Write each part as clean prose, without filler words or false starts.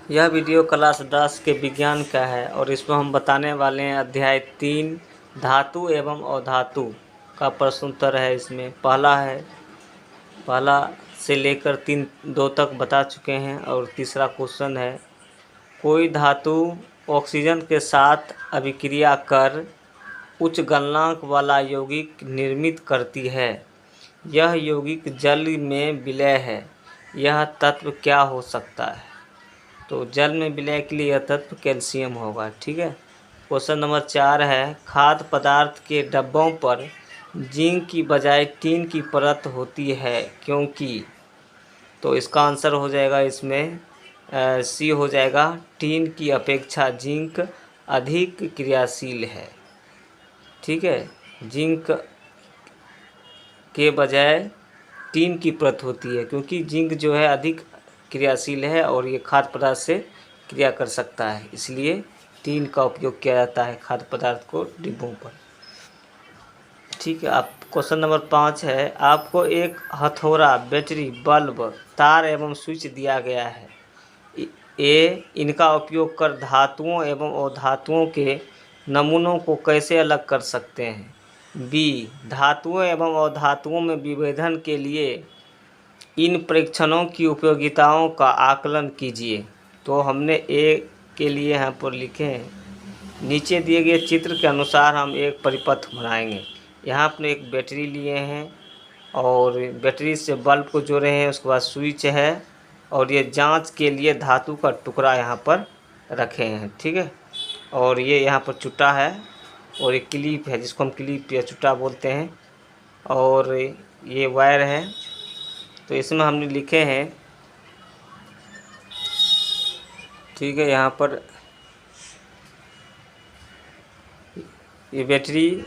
यह video class 10 के विज्ञान का है और इसमें हम बताने वाले हैं अध्याय 3 धातु एवं अधातु का प्रश्न उत्तर है। इसमें पहला से लेकर 2 तक बता चुके हैं और तीसरा क्वेश्चन है, कोई धातु ऑक्सीजन के साथ अभिक्रिया कर उच्च गलनांक वाला यौगिक निर्मित करती है। यह यौगिक जल में विलय है। यह तत्व क्या हो सकता है? तो जल में विलय के लिए यह तत्व कैल्शियम होगा। ठीक है। क्वेश्चन नंबर 4 है, खाद्य पदार्थ के डब्बों पर जिंक की बजाय टीन की परत होती है क्योंकि? तो इसका आंसर हो जाएगा इसमें सी हो जाएगा, टीन की अपेक्षा जिंक अधिक क्रियाशील है। ठीक है, जिंक के बजाय टीन की परत होती है क्योंकि जिंक जो है अधिक क्रियाशील है और ये खाद्य पदार्थ से क्रिया कर सकता है, इसलिए टीन का उपयोग किया जाता है खाद्य पदार्थ को डिब्बों पर। ठीक है। आप क्वेश्चन नंबर 5 है, आपको एक हथौड़ा, बैटरी, बल्ब, तार एवं स्विच दिया गया है। ए, इनका उपयोग कर धातुओं एवं अधातुओं के नमूनों को कैसे अलग कर सकते हैं? बी, धातुओं एवं अधातुओं में विभेदन के लिए इन परीक्षणों की उपयोगिताओं का आकलन कीजिए। तो हमने ए के लिए यहाँ पर लिखे हैं, नीचे दिए गए चित्र के अनुसार हम एक परिपथ बनाएंगे। यहाँ अपने एक बैटरी लिए हैं और बैटरी से बल्ब को जोड़े हैं, उसके बाद स्विच है और ये जांच के लिए धातु का टुकड़ा यहाँ पर रखे हैं। ठीक है। और ये यहाँ पर चुट्टा है और एक क्लिप है जिसको हम क्लिप या चुट्टा बोलते हैं और ये वायर है। तो इसमें हमने लिखे हैं, ठीक है, यहाँ पर ये बैटरी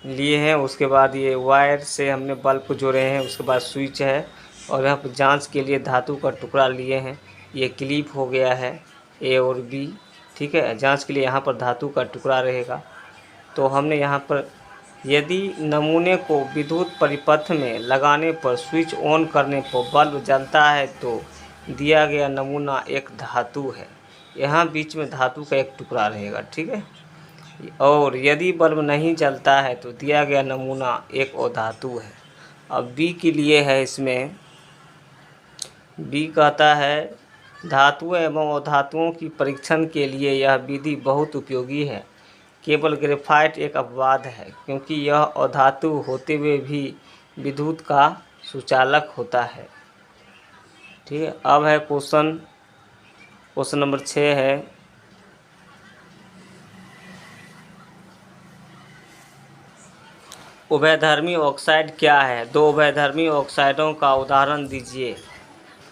लिए हैं, उसके बाद ये वायर से हमने बल्ब को जोड़े हैं, उसके बाद स्विच है और यहाँ पर जांच के लिए धातु का टुकड़ा लिए हैं। ये क्लिप हो गया है ए और बी। ठीक है, जांच के लिए यहाँ पर धातु का टुकड़ा रहेगा। तो हमने यहाँ पर, यदि नमूने को विद्युत परिपथ में लगाने पर स्विच ऑन करने पर बल्ब जलता है तो दिया गया नमूना एक धातु है। यहाँ बीच में धातु का एक टुकड़ा रहेगा। ठीक है। और यदि बल्ब नहीं जलता है तो दिया गया नमूना एक अधातु है। अब बी के लिए है, इसमें बी कहता है, धातुओं एवं अधातुओं की परीक्षण के लिए यह विधि बहुत उपयोगी है। केवल ग्रेफाइट एक अपवाद है क्योंकि यह अधातु होते हुए भी विद्युत का सुचालक होता है। ठीक है। अब है क्वेश्चन नंबर 6 है, उभयधर्मी ऑक्साइड क्या है? 2 उभयधर्मी ऑक्साइडों का उदाहरण दीजिए।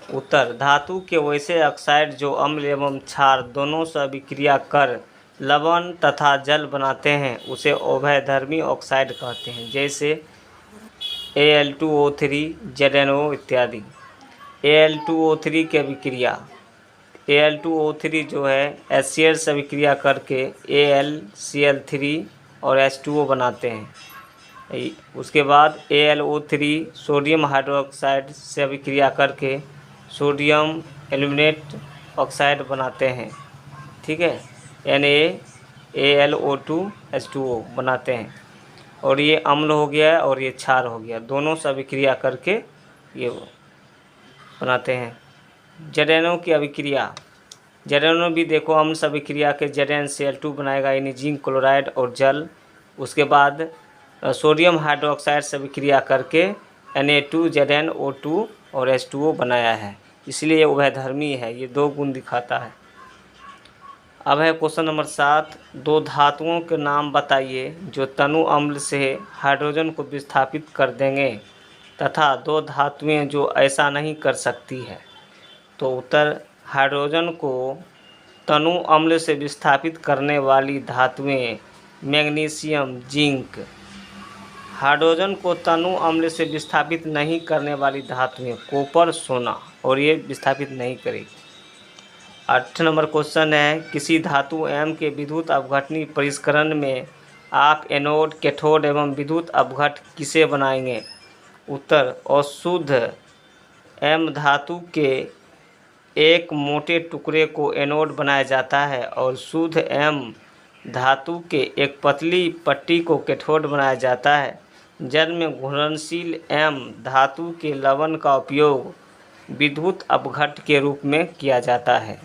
उत्तर, धातु के वैसे ऑक्साइड जो अम्ल एवं क्षार दोनों से अभिक्रिया कर लवण तथा जल बनाते हैं उसे उभयधर्मी ऑक्साइड कहते हैं, जैसे Al2O3, ZnO इत्यादि। Al2O3 की अभिक्रिया, Al2O3 जो है HCl से अभिक्रिया करके AlCl3 और H2O बनाते हैं। उसके बाद AlO3 सोडियम हाइड्रोक्साइड से अभिक्रिया करके सोडियम एल्यूमिनेट ऑक्साइड बनाते हैं। ठीक है, NaAlO2H2O बनाते हैं। और ये अम्ल हो गया और ये क्षार हो गया, दोनों से अभिक्रिया करके ये बनाते हैं। ZnO की अभिक्रिया, ZnO भी देखो अम्ल से अभिक्रिया के ZnCl2 बनाएगा, यानी जिंक क्लोराइड और जल। उसके बाद सोडियम हाइड्रोक्साइड से अभिक्रिया करके Na2ZnO2 और H2O बनाया है, इसलिए ये उभयधर्मी है। ये 2 गुण दिखाता है। अब है क्वेश्चन नंबर 7, 2 धातुओं के नाम बताइए जो तनु अम्ल से हाइड्रोजन को विस्थापित कर देंगे तथा 2 धातुएं जो ऐसा नहीं कर सकती है। तो उत्तर, हाइड्रोजन को तनु अम्ल से विस्थापित करने वाली धातुएं मैग्नीशियम, जिंक। हाइड्रोजन को तनु अम्ल से विस्थापित नहीं करने वाली धातुएं कॉपर, सोना, और ये विस्थापित नहीं करेगी। 8 नंबर क्वेश्चन है, किसी धातु M के विद्युत अपघटनी परिष्करण में आप एनोड, कैथोड एवं विद्युत अपघट किसे बनाएंगे? उत्तर, अशुद्ध M धातु के एक मोटे टुकड़े को एनोड बनाया जाता है और शुद्ध एम धातु के एक पतली पट्टी को कैथोड बनाया जाता है। जल में घुलनशील एम धातु के लवण का उपयोग विद्युत अपघट्ट के रूप में किया जाता है।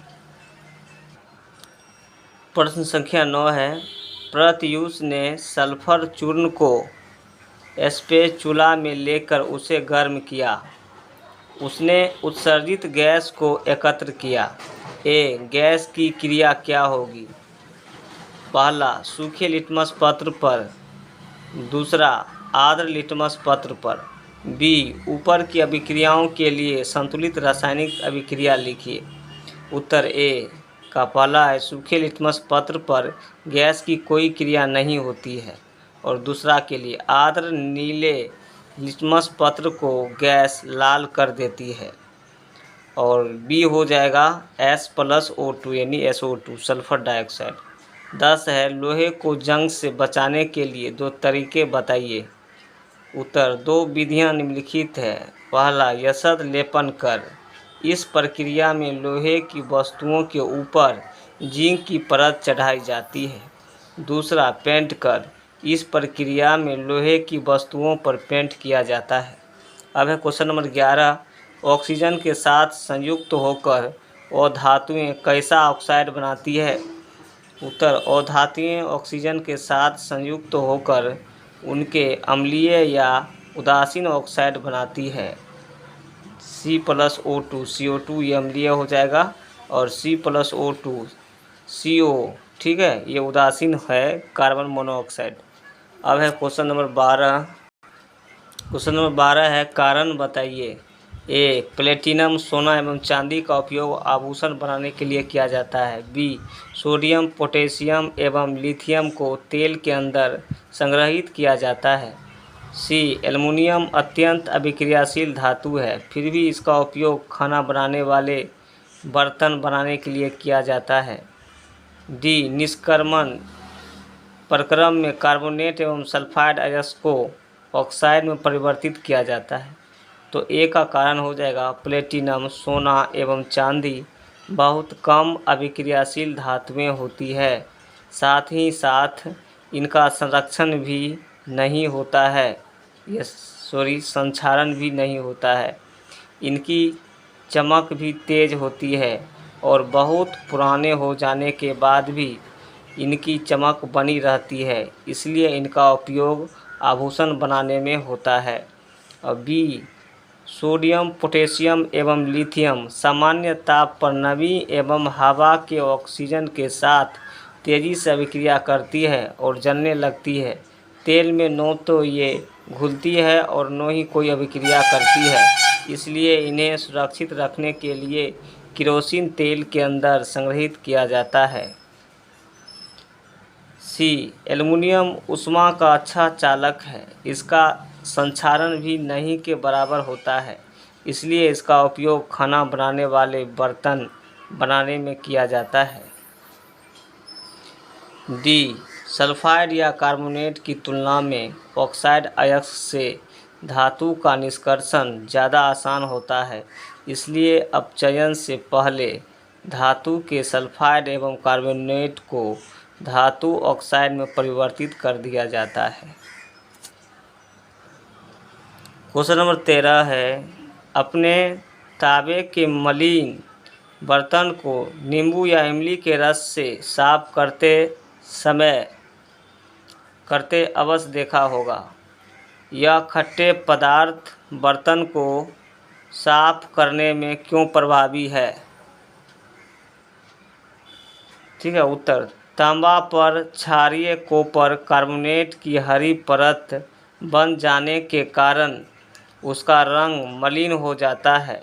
प्रश्न संख्या 9 है, प्रत्यूष ने सल्फर चूर्ण को स्पैचुला में लेकर उसे गर्म किया। उसने उत्सर्जित गैस को एकत्र किया। ए, गैस की क्रिया क्या होगी? पहला, सूखे लिटमस पत्र पर। दूसरा, आर्द्र लिटमस पत्र पर। बी, ऊपर की अभिक्रियाओं के लिए संतुलित रासायनिक अभिक्रिया लिखिए। उत्तर ए का पहला है, सूखे लिटमस पत्र पर गैस की कोई क्रिया नहीं होती है। और दूसरा के लिए, आर्द्र नीले लिटमस पत्र को गैस लाल कर देती है। और बी हो जाएगा S+O2 यानी SO2 सल्फर डाइऑक्साइड। 10 है, लोहे को जंग से बचाने के लिए 2 तरीके बताइए। उत्तर, 2 विधियां निम्नलिखित है। पहला, यशद लेपन कर। इस प्रक्रिया में लोहे की वस्तुओं के ऊपर जिंक की परत चढ़ाई जाती है। दूसरा, पेंट कर। इस प्रक्रिया में लोहे की वस्तुओं पर पेंट किया जाता है। अब है क्वेश्चन नंबर 11, ऑक्सीजन के साथ संयुक्त होकर अधातुएं कैसा ऑक्साइड बनाती है? उत्तर, अधातुएं ऑक्सीजन के साथ संयुक्त होकर उनके अम्लीय या उदासीन ऑक्साइड बनाती है। C+O2 CO2 ये अम्लीय हो जाएगा और C+O2 CO, ठीक है, ये उदासीन है कार्बन मोनोऑक्साइड। अब है क्वेश्चन नंबर 12। क्वेश्चन नंबर 12 है, कारण बताइए। ए, प्लेटिनम सोना एवं चांदी का उपयोग आभूषण बनाने के लिए किया जाता है। बी, सोडियम पोटेशियम एवं लिथियम को तेल के अंदर संग्रहित किया जाता है। सी, एल्युमिनियम अत्यंत अभिक्रियाशील धातु है, फिर भी इसका उपयोग खाना बनाने वाले बर्तन बनाने के लिए किया जाता है। डी, निष्क्रमण प्रक्रम में कार्बोनेट एवं सल्फाइड अयस्क को ऑक्साइड में परिवर्तित किया जाता है। तो ए का कारण हो जाएगा, प्लेटिनम सोना एवं चांदी बहुत कम अभिक्रियाशील धातुएं होती है, साथ ही साथ इनका संरक्षण भी नहीं होता है, संक्षारण भी नहीं होता है। इनकी चमक भी तेज होती है और बहुत पुराने हो जाने के बाद भी इनकी चमक बनी रहती है, इसलिए इनका उपयोग आभूषण बनाने में होता है। और बी, सोडियम पोटेशियम एवं लिथियम सामान्य ताप पर नमी एवं हवा के ऑक्सीजन के साथ तेज़ी से अभिक्रिया करती है और जलने लगती है। तेल में न तो ये घुलती है और न ही कोई अभिक्रिया करती है, इसलिए इन्हें सुरक्षित रखने के लिए केरोसिन तेल के अंदर संग्रहित किया जाता है। सी, एल्युमिनियम ऊष्मा का अच्छा चालक है, इसका संक्षारण भी नहीं के बराबर होता है, इसलिए इसका उपयोग खाना बनाने वाले बर्तन बनाने में किया जाता है। डी, सल्फाइड या कार्बोनेट की तुलना में ऑक्साइड अयस्क से धातु का निष्कर्षण ज़्यादा आसान होता है, इसलिए अपचयन से पहले धातु के सल्फाइड एवं कार्बोनेट को धातु ऑक्साइड में परिवर्तित कर दिया जाता है। क्वेश्चन नंबर 13 है, अपने तांबे के मलिन बर्तन को नींबू या इमली के रस से साफ करते अवश्य देखा होगा। यह खट्टे पदार्थ बर्तन को साफ करने में क्यों प्रभावी है? ठीक है, उत्तर, तांबा पर क्षारीय कॉपर कार्बोनेट की हरी परत बन जाने के कारण उसका रंग मलिन हो जाता है।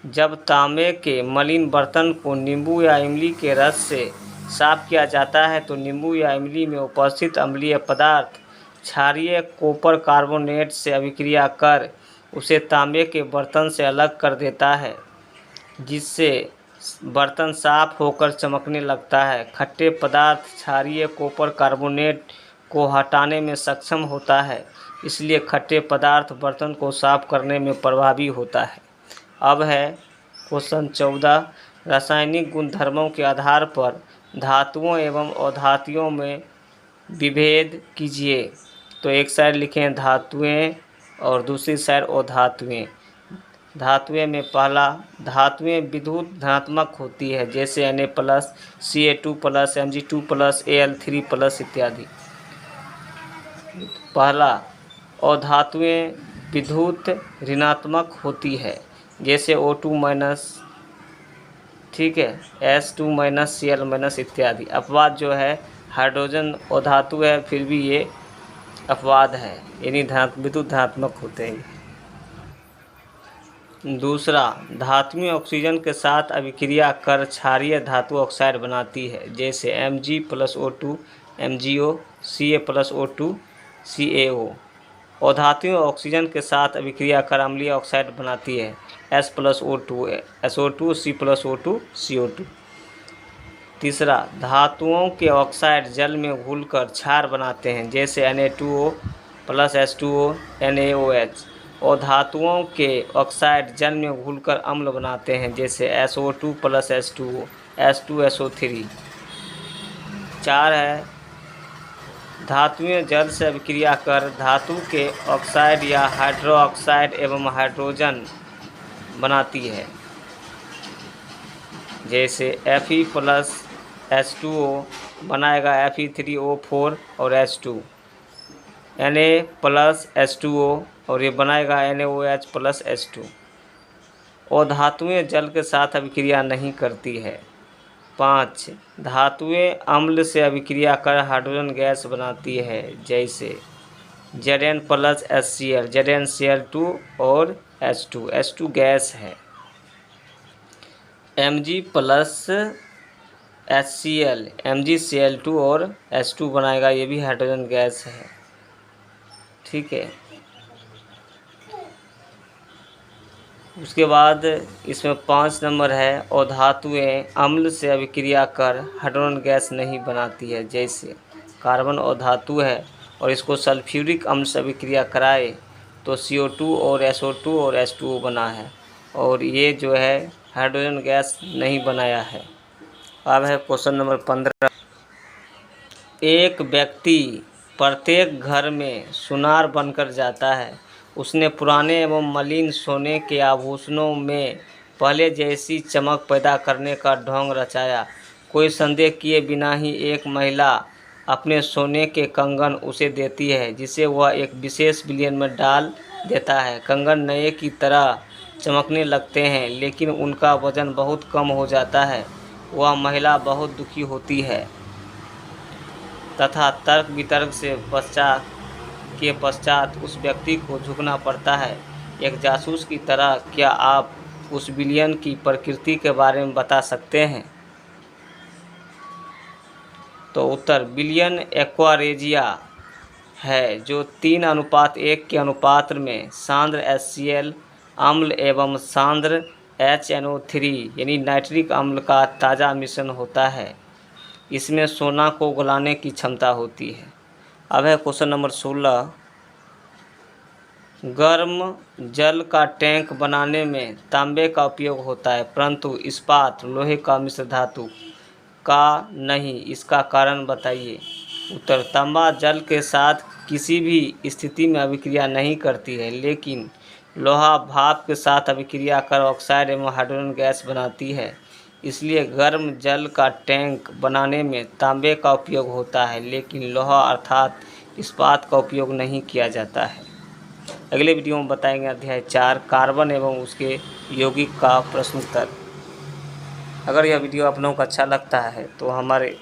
जब तांबे के मलिन बर्तन को नींबू या इमली के रस से साफ किया जाता है तो नींबू या इमली में उपस्थित अम्लीय पदार्थ क्षारीय कॉपर कार्बोनेट से अभिक्रिया कर उसे तांबे के बर्तन से अलग कर देता है, जिससे बर्तन साफ होकर चमकने लगता है। खट्टे पदार्थ क्षारीय कॉपर कार्बोनेट को हटाने में सक्षम होता है, इसलिए खट्टे पदार्थ बर्तन को साफ करने में प्रभावी होता है। अब है क्वेश्चन 14, रासायनिक गुणधर्मों के आधार पर धातुओं एवं अधातुओं में विभेद कीजिए। तो एक साइड लिखें धातुएं और दूसरी साइड अधातुएं। धातुएं में पहला, धातुएं विद्युत धनात्मक होती है, जैसे Na+, Ca2+, Mg2+, Al3+ इत्यादि। पहला, अधातुएं विद्युत ऋणात्मक होती है, जैसे O2-, ठीक है, S2-, Cl- इत्यादि। अपवाद जो है हाइड्रोजन अधातु है, फिर भी ये अपवाद है, यानी विद्युत धनात्मक होते हैं। दूसरा, धातुएं ऑक्सीजन के साथ अभिक्रिया कर क्षारीय धातु ऑक्साइड बनाती है, जैसे Mg+O2 MgO, Ca+O2 CaO। अधातुएं oxygen के साथ अभिक्रिया कर अम्लीय ऑक्साइड बनाती है, S+O2 SO2 C+O2 CO2। तीसरा, धातुओं के ऑक्साइड जल में घुलकर क्षार बनाते हैं, जैसे Na2O + H2O NaOH। और धातुओं के ऑक्साइड जल में घुलकर अम्ल बनाते हैं, जैसे SO2 + H2O H2SO3। 4 है, धातुएं जल से अभिक्रिया कर धातु के ऑक्साइड या हाइड्रोक्साइड एवं हाइड्रोजन बनाती है, जैसे Fe+H2O बनाएगा Fe3O4 और H2, Na+H2O और ये बनाएगा NaOH+ H2। और धातुएं जल के साथ अभिक्रिया नहीं करती है। 5, धातुएं अम्ल से अभिक्रिया कर हाइड्रोजन गैस बनाती है, जैसे Zn+HCl ZnCl2 और H2 गैस है। Mg+HCl MgCl2 और H2 बनाएगा, ये भी हाइड्रोजन गैस है, ठीक है। उसके बाद इसमें 5 नंबर है, और धातुएं अम्ल से अभिक्रिया कर हाइड्रोजन गैस नहीं बनाती है, जैसे कार्बन और धातु है और इसको सल्फ्यूरिक अम्ल से अभिक्रिया कराए तो CO2 और SO2 और H2O बना है, और ये जो है हाइड्रोजन गैस नहीं बनाया है। अब है क्वेश्चन नंबर 15, एक व्यक्ति प्रत्येक घर में सुनार बनकर जाता है। उसने पुराने एवं मलिन सोने के आभूषणों में पहले जैसी चमक पैदा करने का ढोंग रचाया। कोई संदेह किए बिना ही एक महिला अपने सोने के कंगन उसे देती है, जिसे वह एक विशेष विलयन में डाल देता है। कंगन नए की तरह चमकने लगते हैं, लेकिन उनका वजन बहुत कम हो जाता है। वह महिला बहुत दुखी होती है तथा तर्क वितर्क से पश्चात उस व्यक्ति को झुकना पड़ता है, एक जासूस की तरह। क्या आप उस विलयन की प्रकृति के बारे में बता सकते हैं? तो उत्तर, विलयन एक्वारेजिया है, जो 3:1 के अनुपात में सांद्र HCl अम्ल एवं सांद्र HNO3 यानी नाइट्रिक अम्ल का ताज़ा मिश्रण होता है। इसमें सोना को गलाने की क्षमता होती है। अब है क्वेश्चन नंबर 16, गर्म जल का टैंक बनाने में तांबे का उपयोग होता है, परंतु इस्पात लोहे का मिश्र धातु का नहीं। इसका कारण बताइए। उत्तर, तांबा जल के साथ किसी भी स्थिति में अभिक्रिया नहीं करती है, लेकिन लोहा भाप के साथ अभिक्रिया कर ऑक्साइड एवं हाइड्रोजन गैस बनाती है। इसलिए गर्म जल का टैंक बनाने में तांबे का उपयोग होता है, लेकिन लोहा अर्थात इस्पात का उपयोग नहीं किया जाता है। अगले वीडियो में बताएंगे अध्याय 4, कार्बन एवं उसके यौगिक का प्रश्न उत्तर। अगर यह वीडियो आप लोगों को अच्छा लगता है तो हमारे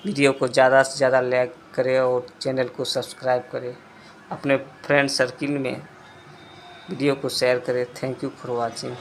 वीडियो को ज़्यादा से ज़्यादा लाइक करें और चैनल को सब्सक्राइब करें। अपने फ्रेंड सर्किल में वीडियो को शेयर करें। Thank you for watching.